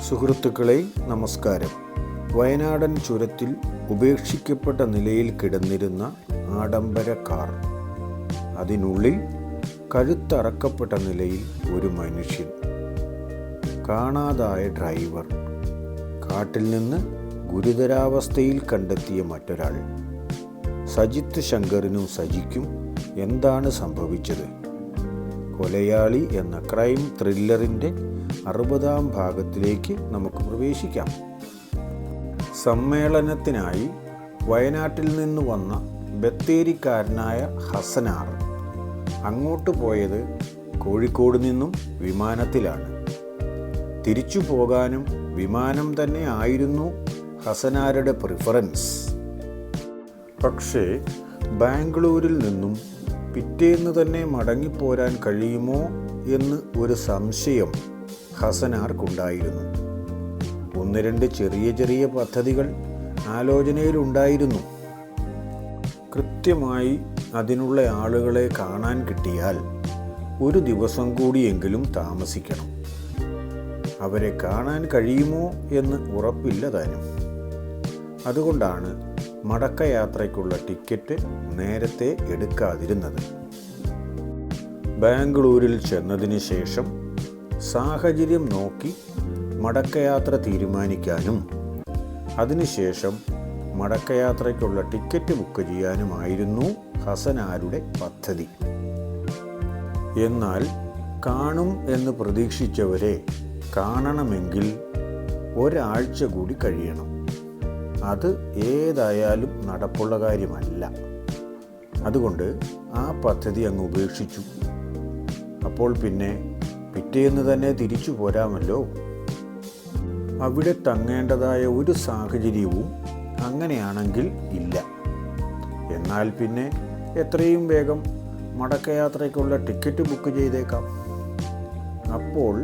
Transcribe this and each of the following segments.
സുഹൃത്തുക്കളെ നമസ്കാരം. വയനാടൻ ചുരത്തിൽ ഉപേക്ഷിക്കപ്പെട്ട നിലയിൽ കിടന്നിരുന്ന ആഡംബര കാർ, അതിനുള്ളിൽ കഴുത്തറക്കപ്പെട്ട നിലയിൽ ഒരു മനുഷ്യൻ, കാണാതായ ഡ്രൈവർ, കാട്ടിൽ നിന്ന് ഗുരുതരാവസ്ഥയിൽ കണ്ടെത്തിയ മറ്റൊരാൾ. സജിത്ത് ശങ്കറിനും സജിക്കും എന്താണ് സംഭവിച്ചത്? കൊലയാളി എന്ന ക്രൈം ത്രില്ലറിൻ്റെ 60-ാം ഭാഗത്തിലേക്ക് നമുക്ക് പ്രവേശിക്കാം. സമ്മേളനത്തിനായി വയനാട്ടിൽ നിന്ന് വന്ന ബത്തേരിക്കാരനായ ഹസനാർ അങ്ങോട്ട് പോയത് കോഴിക്കോട് നിന്നും വിമാനത്തിലാണ്. തിരിച്ചു പോകാനും വിമാനം തന്നെ ആയിരുന്നു ഹസനാരുടെ പ്രിഫറൻസ്. പക്ഷേ ബാംഗ്ലൂരിൽ നിന്നും പിറ്റേന്ന് തന്നെ മടങ്ങിപ്പോരാൻ കഴിയുമോ എന്ന് ഒരു സംശയം ഹസനാർക്കുണ്ടായിരുന്നു. 1-2 ചെറിയ പദ്ധതികൾ ആലോചനയിലുണ്ടായിരുന്നു. കൃത്യമായി അതിനുള്ള ആളുകളെ കാണാൻ കിട്ടിയാൽ ഒരു ദിവസം കൂടിയെങ്കിലും താമസിക്കണം. അവരെ കാണാൻ കഴിയുമോ എന്ന് ഉറപ്പില്ല താനും. അതുകൊണ്ടാണ് മടക്കയാത്രയ്ക്കുള്ള ടിക്കറ്റ് നേരത്തെ എടുക്കാതിരുന്നത്. ബാംഗ്ലൂരിൽ ചെന്നതിന് ശേഷം സാഹചര്യം നോക്കി മടക്കയാത്ര തീരുമാനിക്കാനും അതിനുശേഷം മടക്കയാത്രയ്ക്കുള്ള ടിക്കറ്റ് ബുക്ക് ചെയ്യാനുമായിരുന്നു ഹസനാരുടെ പദ്ധതി. എന്നാൽ കാണും എന്ന് പ്രതീക്ഷിച്ചവരെ കാണണമെങ്കിൽ ഒരാഴ്ച കൂടി കഴിയണം. അത് ഏതായാലും നടപ്പുള്ള കാര്യമല്ല. അതുകൊണ്ട് ആ പദ്ധതി അങ്ങ് ഉപേക്ഷിച്ചു. അപ്പോൾ പിന്നെ പിറ്റേന്ന് തന്നെ തിരിച്ചു പോരാമല്ലോ. അവിടെ തങ്ങേണ്ടതായ ഒരു സാഹചര്യവും അങ്ങനെയാണെങ്കിൽ ഇല്ല. എന്നാൽ പിന്നെ എത്രയും വേഗം മടക്കയാത്രയ്ക്കുള്ള ടിക്കറ്റ് ബുക്ക് ചെയ്തേക്കാം. അപ്പോൾ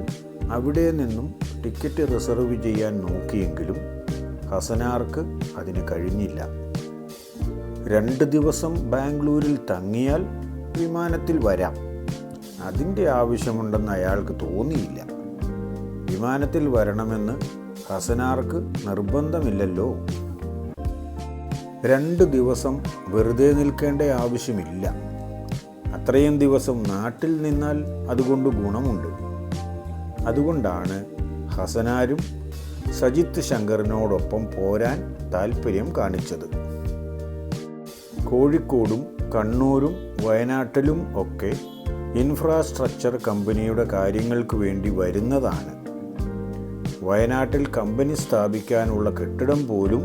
അവിടെ നിന്നും ടിക്കറ്റ് റിസർവ് ചെയ്യാൻ നോക്കിയെങ്കിലും ഹസനാർക്ക് അതിന് കഴിഞ്ഞില്ല. 2 ദിവസം ബാംഗ്ലൂരിൽ തങ്ങിയാൽ വിമാനത്തിൽ വരാം. അതിൻ്റെ ആവശ്യമുണ്ടെന്ന് അയാൾക്ക് തോന്നിയില്ല. വിമാനത്തിൽ വരണമെന്ന് ഹസനാർക്ക് നിർബന്ധമില്ലല്ലോ. 2 ദിവസം വെറുതെ നിൽക്കേണ്ട ആവശ്യമില്ല. അത്രയും ദിവസം നാട്ടിൽ നിന്നാൽ അതുകൊണ്ട് ഗുണമുണ്ട്. അതുകൊണ്ടാണ് ഹസനാരും സജിത്ത് ശങ്കറിനോടൊപ്പം പോരാൻ താൽപ്പര്യം കാണിച്ചത്. കോഴിക്കോടും കണ്ണൂരും വയനാട്ടിലും ഒക്കെ ഇൻഫ്രാസ്ട്രക്ചർ കമ്പനിയുടെ കാര്യങ്ങൾക്ക് വേണ്ടി വരുന്നതാണ്. വയനാട്ടിൽ കമ്പനി സ്ഥാപിക്കാനുള്ള കെട്ടിടം പോലും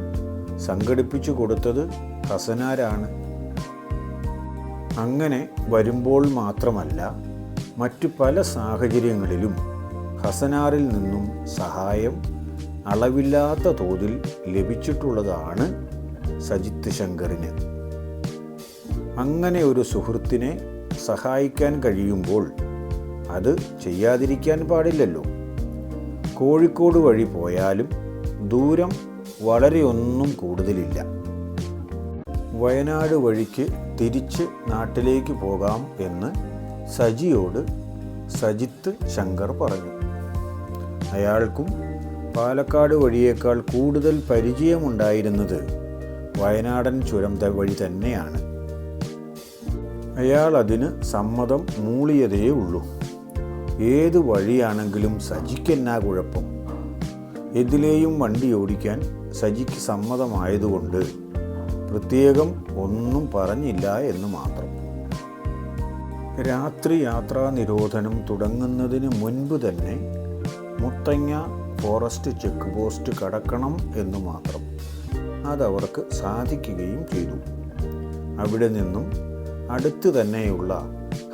സംഘടിപ്പിച്ചു കൊടുത്തത് ഹസനാരാണ്. അങ്ങനെ വരുമ്പോൾ മാത്രമല്ല, മറ്റു പല സാഹചര്യങ്ങളിലും ഹസനാറിൽ നിന്നും സഹായം അളവില്ലാത്ത തോതിൽ ലഭിച്ചിട്ടുള്ളതാണ് സജിത്ത് ശങ്കറിന്. അങ്ങനെ ഒരു സുഹൃത്തിനെ സഹായിക്കാൻ കഴിയുമ്പോൾ അത് ചെയ്യാതിരിക്കാൻ പാടില്ലല്ലോ. കോഴിക്കോട് വഴി പോയാലും ദൂരം വളരെയൊന്നും കൂടുതലില്ല. വയനാട് വഴിക്ക് തിരിച്ച് നാട്ടിലേക്ക് പോകാം എന്ന് സജിയോട് സജിത്ത് ശങ്കർ പറഞ്ഞു. അയാൾക്കും പാലക്കാട് വഴിയേക്കാൾ കൂടുതൽ പരിചയമുണ്ടായിരുന്നത് വയനാടൻ ചുരം വഴി തന്നെയാണ്. അയാൾ അതിന് സമ്മതം മൂളിയതേ ഉള്ളൂ. ഏത് വഴിയാണെങ്കിലും സജിക്കെന്നാ കുഴപ്പം? ഇതിലെയും വണ്ടി ഓടിക്കാൻ സജിക്ക് സമ്മതമായതുകൊണ്ട് പ്രത്യേകം ഒന്നും പറഞ്ഞില്ല എന്ന് മാത്രം. രാത്രി യാത്രാ നിരോധനം തുടങ്ങുന്നതിന് മുൻപ് തന്നെ മുത്തങ്ങ ഫോറസ്റ്റ് ചെക്ക് പോസ്റ്റ് കടക്കണം എന്ന് മാത്രം. അതവർക്ക് സാധിക്കുകയും ചെയ്തു. അവിടെ നിന്നും അടുത്ത് തന്നെയുള്ള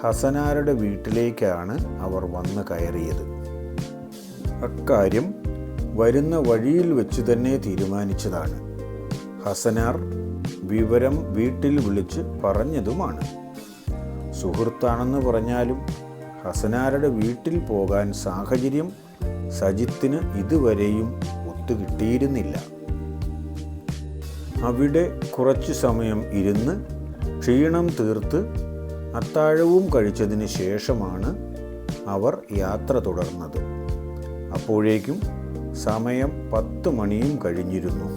ഹസനാരുടെ വീട്ടിലേക്കാണ് അവർ വന്ന് കയറിയത്. അക്കാര്യം വരുന്ന വഴിയിൽ വെച്ച് തന്നെ തീരുമാനിച്ചതാണ്. ഹസനാർ വിവരം വീട്ടിൽ വിളിച്ച് പറഞ്ഞതുമാണ്. സുഹൃത്താണെന്ന് പറഞ്ഞാലും ഹസനാരുടെ വീട്ടിൽ പോകാൻ സാഹചര്യം സജിത്തിന് ഇതുവരെയും ഒത്തുകിട്ടിയിരുന്നില്ല. അവിടെ കുറച്ചു സമയം ഇരുന്ന് ക്ഷീണം തീർത്ത് അത്താഴവും കഴിച്ചതിന് ശേഷമാണ് അവർ യാത്ര തുടർന്നത്. അപ്പോഴേക്കും സമയം 10 മണിയും കഴിഞ്ഞിരുന്നു.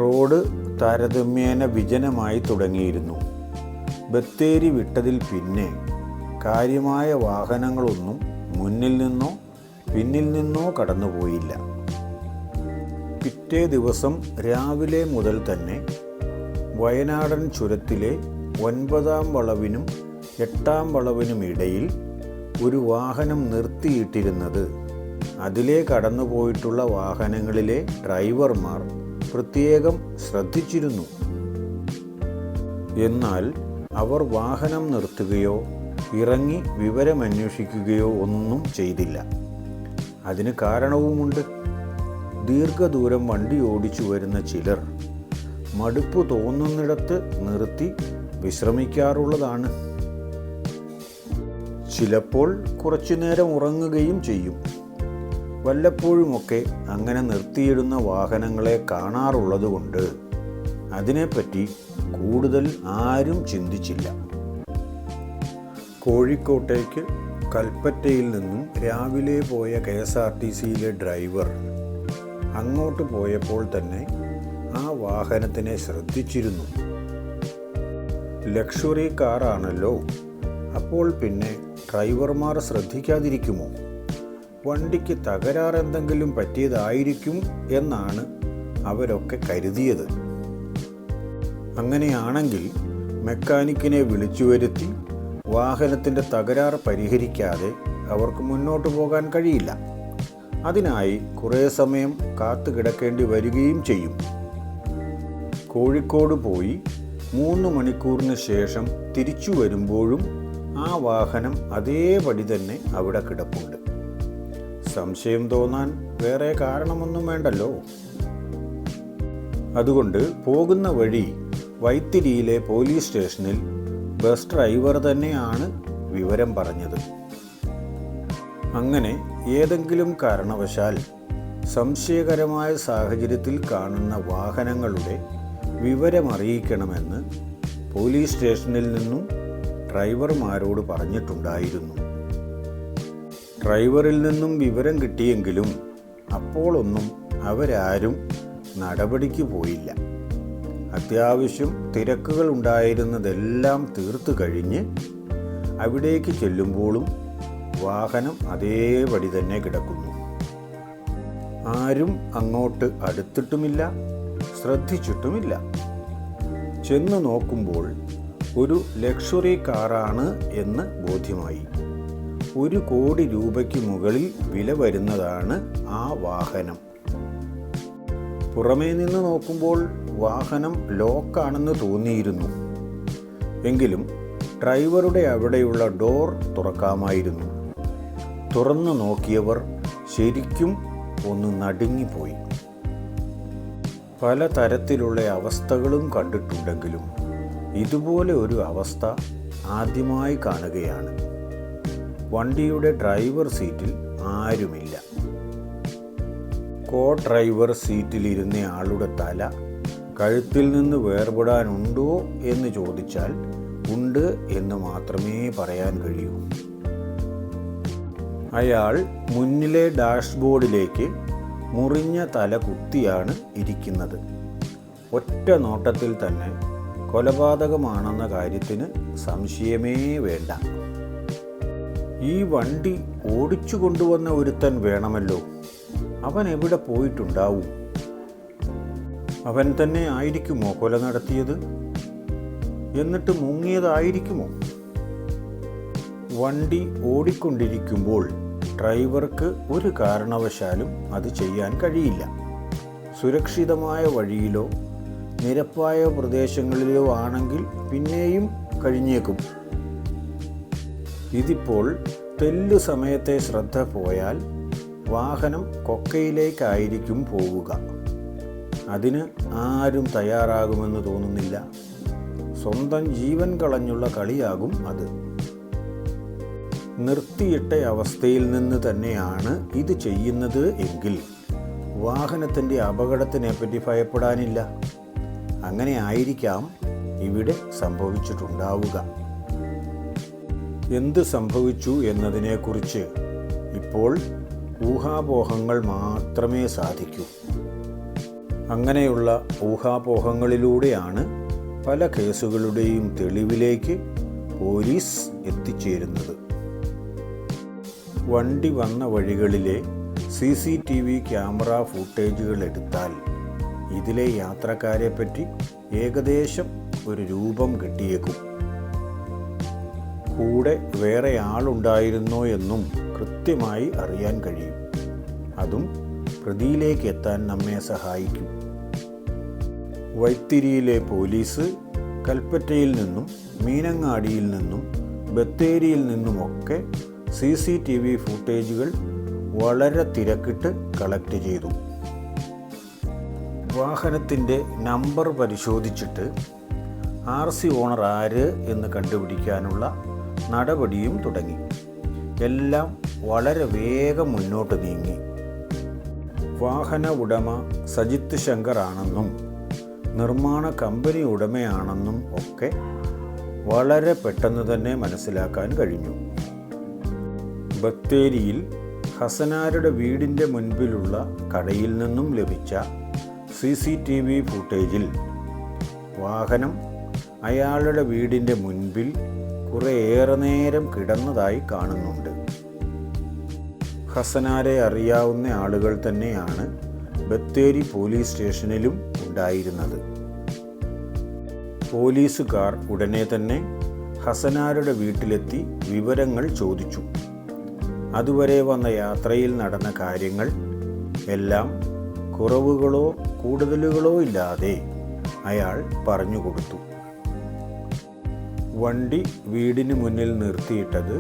റോഡ് താരതമ്യേന വിജനമായി തുടങ്ങിയിരുന്നു. ബത്തേരി വിട്ടതിൽ പിന്നെ കാര്യമായ വാഹനങ്ങളൊന്നും മുന്നിൽ നിന്നോ പിന്നിൽ നിന്നോ കടന്നുപോയില്ല. പിറ്റേ ദിവസം രാവിലെ മുതൽ തന്നെ വയനാടൻ ചുരത്തിലെ 9-ാം വളവിനും 8-ാം വളവിനും ഇടയിൽ ഒരു വാഹനം നിർത്തിയിട്ടിരുന്നത് അതിലെ കടന്നുപോയിട്ടുള്ള വാഹനങ്ങളിലെ ഡ്രൈവർമാർ പ്രത്യേകം ശ്രദ്ധിച്ചിരുന്നു. എന്നാൽ അവർ വാഹനം നിർത്തുകയോ ഇറങ്ങി വിവരമന്വേഷിക്കുകയോ ഒന്നും ചെയ്തില്ല. അതിന് കാരണവുമുണ്ട്. ദീർഘദൂരം വണ്ടി ഓടിച്ചു വരുന്ന ചിലർ മടുപ്പ് തോന്നുന്നിടത്ത് നിർത്തി വിശ്രമിക്കാറുള്ളതാണ്. ചിലപ്പോൾ കുറച്ചുനേരം ഉറങ്ങുകയും ചെയ്യും. വല്ലപ്പോഴുമൊക്കെ അങ്ങനെ നിർത്തിയിടുന്ന വാഹനങ്ങളെ കാണാറുള്ളതുകൊണ്ട് അതിനെപ്പറ്റി കൂടുതൽ ആരും ചിന്തിച്ചില്ല. കോഴിക്കോട്ടേക്ക് കൽപ്പറ്റയിൽ നിന്നും രാവിലെ പോയ KSRTCയിലെ ഡ്രൈവർ അങ്ങോട്ട് പോയപ്പോൾ തന്നെ ആ വാഹനത്തിനെ ശ്രദ്ധിച്ചിരുന്നു. ലക്ഷറി കാറാണല്ലോ, അപ്പോൾ പിന്നെ ഡ്രൈവർമാർ ശ്രദ്ധിക്കാതിരിക്കുമോ? വണ്ടിക്ക് തകരാറെന്തെങ്കിലും പറ്റിയതായിരിക്കും എന്നാണ് അവരൊക്കെ കരുതിയത്. അങ്ങനെയാണെങ്കിൽ മെക്കാനിക്കിനെ വിളിച്ചു വരുത്തി വാഹനത്തിൻ്റെ തകരാർ പരിഹരിക്കാതെ അവർക്ക് മുന്നോട്ട് പോകാൻ കഴിയില്ല. അതിനായി കുറേ സമയം കാത്തു കിടക്കേണ്ടി വരികയും ചെയ്യും. കോഴിക്കോട് പോയി 3 മണിക്കൂറിന് ശേഷം തിരിച്ചു വരുമ്പോഴും ആ വാഹനം അതേപടി തന്നെ അവിടെ കിടപ്പുണ്ട്. സംശയം തോന്നാൻ വേറെ കാരണമൊന്നും വേണ്ടല്ലോ. അതുകൊണ്ട് പോകുന്ന വഴി വൈത്തിരിയിലെ പോലീസ് സ്റ്റേഷനിൽ ബസ് ഡ്രൈവർ തന്നെയാണ് വിവരം പറഞ്ഞത്. അങ്ങനെ ഏതെങ്കിലും കാരണവശാൽ സംശയകരമായ സാഹചര്യത്തിൽ കാണുന്ന വാഹനങ്ങളുടെ വിവരമറിയിക്കണമെന്ന് പോലീസ് സ്റ്റേഷനിൽ നിന്നും ഡ്രൈവർമാരോട് പറഞ്ഞിട്ടുണ്ടായിരുന്നു. ഡ്രൈവറിൽ നിന്നും വിവരം കിട്ടിയെങ്കിലും അപ്പോഴൊന്നും അവരാരും നടപടിക്ക് പോയില്ല. അത്യാവശ്യം തിരക്കുകൾ ഉണ്ടായിരുന്നതെല്ലാം തീർത്തു കഴിഞ്ഞ് അവിടേക്ക് ചെല്ലുമ്പോഴും വാഹനം അതേപടി തന്നെ കിടക്കുന്നു. ആരും അങ്ങോട്ട് അടുത്തിട്ടുമില്ല, ശ്രദ്ധിച്ചിട്ടുമില്ല. ചെന്ന് നോക്കുമ്പോൾ ഒരു ലക്ഷറി കാറാണ് എന്ന് ബോധ്യമായി. 1 കോടി രൂപയ്ക്ക് മുകളിൽ വില വരുന്നതാണ് ആ വാഹനം. പുറമേ നിന്ന് നോക്കുമ്പോൾ വാഹനം ലോക്കാണെന്ന് തോന്നിയിരുന്നു. എങ്കിലും ഡ്രൈവറുടെ അവിടെയുള്ള ഡോർ തുറക്കാമായിരുന്നു. തുറന്നു നോക്കിയവർ ശരിക്കും ഒന്ന് നടുങ്ങിപ്പോയി. പല തരത്തിലുള്ള അവസ്ഥകളും കണ്ടിട്ടുണ്ടെങ്കിലും ഇതുപോലെ ഒരു അവസ്ഥ ആദ്യമായി കാണുകയാണ്. വണ്ടിയുടെ ഡ്രൈവർ സീറ്റിൽ ആരുമില്ല. കോ ഡ്രൈവർ സീറ്റിലിരുന്ന ആളുടെ തല കഴുത്തിൽ നിന്ന് വേർപെടാനുണ്ടോ എന്ന് ചോദിച്ചാൽ ഉണ്ട് എന്ന് മാത്രമേ പറയാൻ കഴിയൂ. അയാൾ മുന്നിലെ ഡാഷ്ബോർഡിലേക്ക് മുറിഞ്ഞ തല കുത്തിയാണ് ഇരിക്കുന്നത്. ഒറ്റ നോട്ടത്തിൽ തന്നെ കൊലപാതകമാണെന്ന കാര്യത്തിന് സംശയമേ വേണ്ട. ഈ വണ്ടി ഓടിച്ചു കൊണ്ടുവന്ന ഒരുത്തൻ വേണമല്ലോ. അവൻ എവിടെ പോയിട്ടുണ്ടാവും? അവൻ തന്നെ ആയിരിക്കുമോ കൊല നടത്തിയത്? എന്നിട്ട് മുങ്ങിയതായിരിക്കുമോ? വണ്ടി ഓടിക്കൊണ്ടിരിക്കുമ്പോൾ ഡ്രൈവർക്ക് ഒരു കാരണവശാലും അത് ചെയ്യാൻ കഴിയില്ല. സുരക്ഷിതമായ വഴിയിലോ നിരപ്പായ പ്രദേശങ്ങളിലോ ആണെങ്കിൽ പിന്നെയും കഴിഞ്ഞേക്കും. ഇതിപ്പോൾ തെല്ലു സമയത്തെ ശ്രദ്ധ പോയാൽ വാഹനം കൊക്കയിലേക്കായിരിക്കും പോവുക. അതിന് ആരും തയ്യാറാകുമെന്ന് തോന്നുന്നില്ല. സ്വന്തം ജീവൻ കളഞ്ഞുള്ള കളിയാകും അത്. നിർത്തിയിട്ട അവസ്ഥയിൽ നിന്ന് തന്നെയാണ് ഇത് ചെയ്യുന്നത് എങ്കിൽ വാഹനത്തിൻ്റെ അപകടത്തിനെപ്പറ്റി ഭയപ്പെടാനില്ല. അങ്ങനെ ആയിരിക്കാം ഇവിടെ സംഭവിച്ചിട്ടുണ്ടാവുക. എന്ത് സംഭവിച്ചു എന്നതിനെക്കുറിച്ച് ഇപ്പോൾ ഊഹാപോഹങ്ങൾ മാത്രമേ സാധിക്കൂ. അങ്ങനെയുള്ള ഊഹാപോഹങ്ങളിലൂടെയാണ് പല കേസുകളുടെയും തെളിവിലേക്ക് പോലീസ് എത്തിച്ചേരുന്നത്. വണ്ടി വന്ന വഴികളിലെ CCTV ക്യാമറ ഫുട്ടേജുകൾ എടുത്താൽ ഇതിലെ യാത്രക്കാരെപ്പറ്റി ഏകദേശം ഒരു രൂപം കിട്ടിയേക്കും. കൂടെ വേറെ ആളുണ്ടായിരുന്നോ എന്നും കൃത്യമായി അറിയാൻ കഴിയും. അതും പ്രതിയിലേക്ക് എത്താൻ നമ്മെ സഹായിക്കും. വൈത്തിരിയിലെ പോലീസ് കൽപ്പറ്റയിൽ നിന്നും മീനങ്ങാടിയിൽ നിന്നും ബത്തേരിയിൽ നിന്നുമൊക്കെ CCTV ഫുട്ടേജുകൾ വളരെ തിരക്കിട്ട് കളക്ട് ചെയ്തു. വാഹനത്തിൻ്റെ നമ്പർ പരിശോധിച്ചിട്ട് RC ഓണർ ആര് എന്ന് കണ്ടുപിടിക്കാനുള്ള നടപടിയും തുടങ്ങി. എല്ലാം വളരെ വേഗം മുന്നോട്ട് നീങ്ങി. വാഹന ഉടമ സജിത്ത് ശങ്കർ ആണെന്നും നിർമ്മാണ കമ്പനി ഉടമയാണെന്നും ഒക്കെ വളരെ പെട്ടെന്ന് തന്നെ മനസ്സിലാക്കാൻ കഴിഞ്ഞു. ബത്തേരിയിൽ ഹസനാരുടെ വീടിൻ്റെ മുൻപിലുള്ള കടയിൽ നിന്നും ലഭിച്ച CCTV ഫുട്ടേജിൽ വാഹനം അയാളുടെ വീടിൻ്റെ മുൻപിൽ കുറേയേറെ നേരം കിടന്നതായി കാണുന്നുണ്ട്. ഹസനാരെ അറിയാവുന്ന ആളുകൾ തന്നെയാണ് ബത്തേരി പോലീസ് സ്റ്റേഷനിലും ഉണ്ടായിരുന്നത്. പോലീസുകാർ ഉടനെ തന്നെ ഹസനാരുടെ വീട്ടിലെത്തി വിവരങ്ങൾ ചോദിച്ചു. അതുവരെ വന്ന യാത്രയിൽ നടന്ന കാര്യങ്ങൾ എല്ലാം കുറവുകളോ കൂടുതലുകളോ ഇല്ലാതെ അയാൾ പറഞ്ഞുകൊടുത്തു. വണ്ടി വീടിന് മുന്നിൽ നിർത്തിയിട്ടത്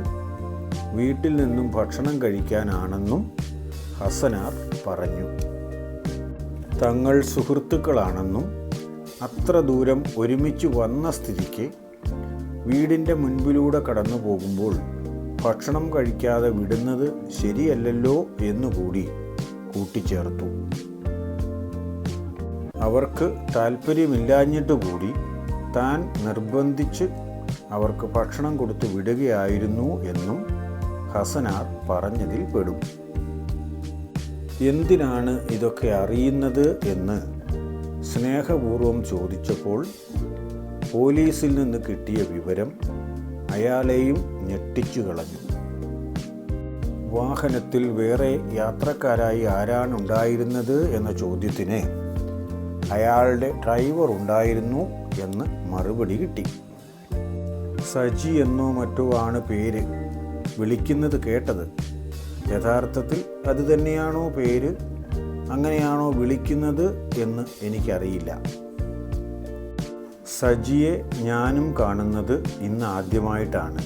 വീട്ടിൽ നിന്നും ഭക്ഷണം കഴിക്കാനാണെന്നും ഹസനാർ പറഞ്ഞു. തങ്ങൾ സുഹൃത്തുക്കളാണെന്നും അത്ര ദൂരം ഒരുമിച്ച് വന്ന സ്ഥിതിക്ക് വീടിൻ്റെ മുൻപിലൂടെ കടന്നു പോകുമ്പോൾ ഭക്ഷണം കഴിക്കാതെ വിടുന്നത് ശരിയല്ലല്ലോ എന്നുകൂടി കൂട്ടിച്ചേർത്തു. അവർക്ക് താല്പര്യമില്ലാഞ്ഞിട്ടുകൂടി താൻ നിർബന്ധിച്ച് അവർക്ക് ഭക്ഷണം കൊടുത്തു വിടുകയായിരുന്നു എന്നും ഹസനാർ പറഞ്ഞതിൽ പെടും. എന്തിനാണ് ഇതൊക്കെ അറിയുന്നത് എന്ന് സ്നേഹപൂർവ്വം ചോദിച്ചപ്പോൾ പോലീസിൽ നിന്ന് കിട്ടിയ വിവരം അയാളെയും ഞെട്ടിച്ചു കളഞ്ഞു. വാഹനത്തിൽ വേറെ യാത്രക്കാരായി ആരാണുണ്ടായിരുന്നത് എന്ന ചോദ്യത്തിന് അയാളുടെ ഡ്രൈവർ ഉണ്ടായിരുന്നു എന്ന് മറുപടി കിട്ടി. സജി എന്നോ മറ്റോ ആണ് പേര്, വിളിക്കുന്നത് കേട്ടത്. യഥാർത്ഥത്തിൽ അത് തന്നെയാണോ പേര്, അങ്ങനെയാണോ വിളിക്കുന്നത് എന്ന് എനിക്കറിയില്ല. സജിയെ ഞാനും കാണുന്നത് ഇന്ന് ആദ്യമായിട്ടാണ്.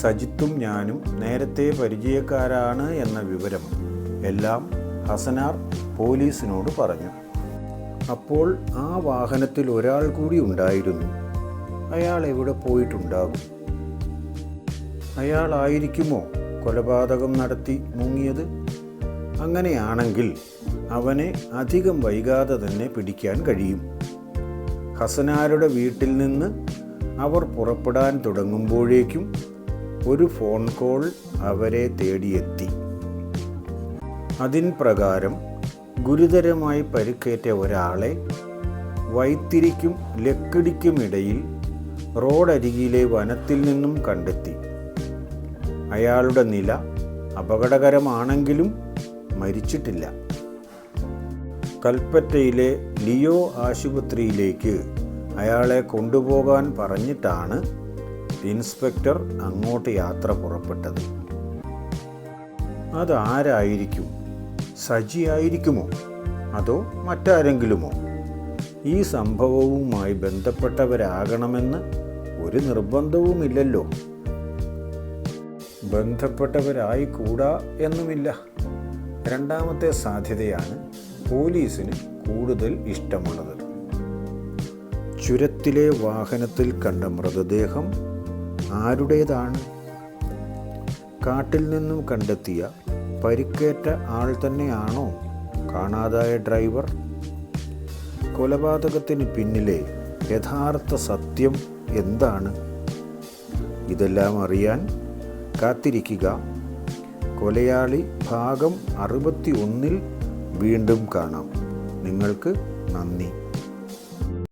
സജിത്തും ഞാനും നേരത്തെ പരിചയക്കാരാണ് എന്ന വിവരം എല്ലാം ഹസനാർ പോലീസിനോട് പറഞ്ഞു. അപ്പോൾ ആ വാഹനത്തിൽ ഒരാൾ കൂടി ഉണ്ടായിരുന്നു. അയാൾ എവിടെ പോയിട്ടുണ്ടാകും? അയാളായിരിക്കുമോ കൊലപാതകം നടത്തി മുങ്ങിയത്? അങ്ങനെയാണെങ്കിൽ അവനെ അധികം വൈകാതെ തന്നെ പിടിക്കാൻ കഴിയും. ഹസനാരുടെ വീട്ടിൽ നിന്ന് അവർ പുറപ്പെടാൻ തുടങ്ങുമ്പോഴേക്കും ഒരു ഫോൺ കോൾ അവരെ തേടിയെത്തി. അതിൻ പ്രകാരം ഗുരുതരമായി പരിക്കേറ്റ ഒരാളെ വൈത്തിരിക്കും ലക്കിടിക്കുമിടയിൽ റോഡരികിലെ വനത്തിൽ നിന്നും കണ്ടെത്തി. അയാളുടെ നില അപകടകരമാണെങ്കിലും മരിച്ചിട്ടില്ല. കൽപ്പറ്റയിലെ ലിയോ ആശുപത്രിയിലേക്ക് അയാളെ കൊണ്ടുപോകാൻ പറഞ്ഞിട്ടാണ് ഇൻസ്പെക്ടർ അങ്ങോട്ട് യാത്ര പുറപ്പെട്ടത്. അതാരായിരിക്കും? സജി ആയിരിക്കുമോ? അതോ മറ്റാരെങ്കിലുമോ? ഈ സംഭവവുമായി ബന്ധപ്പെട്ടവരാകണമെന്ന് ഒരു നിർബന്ധവുമില്ലല്ലോ. ബന്ധപ്പെട്ടവരായിക്കൂടാ എന്നുമില്ല. രണ്ടാമത്തെ സാധ്യതയാണ് പോലീസിന് കൂടുതൽ ഇഷ്ടമുള്ളത്. ചുരത്തിലെ വാഹനത്തിൽ കണ്ട മൃതദേഹം ആരുടേതാണ്? കാട്ടിൽ നിന്നും കണ്ടെത്തിയ പരിക്കേറ്റ ആൾ തന്നെയാണോ കാണാതായ ഡ്രൈവർ? കൊലപാതകത്തിന് പിന്നിലെ യഥാർത്ഥ സത്യം എന്താണ്? ഇതെല്ലാം അറിയാൻ കാത്തിരിക്കുക കൊലയാളി ഭാഗം 61 വീണ്ടും കാണാം. നിങ്ങൾക്ക് നന്ദി.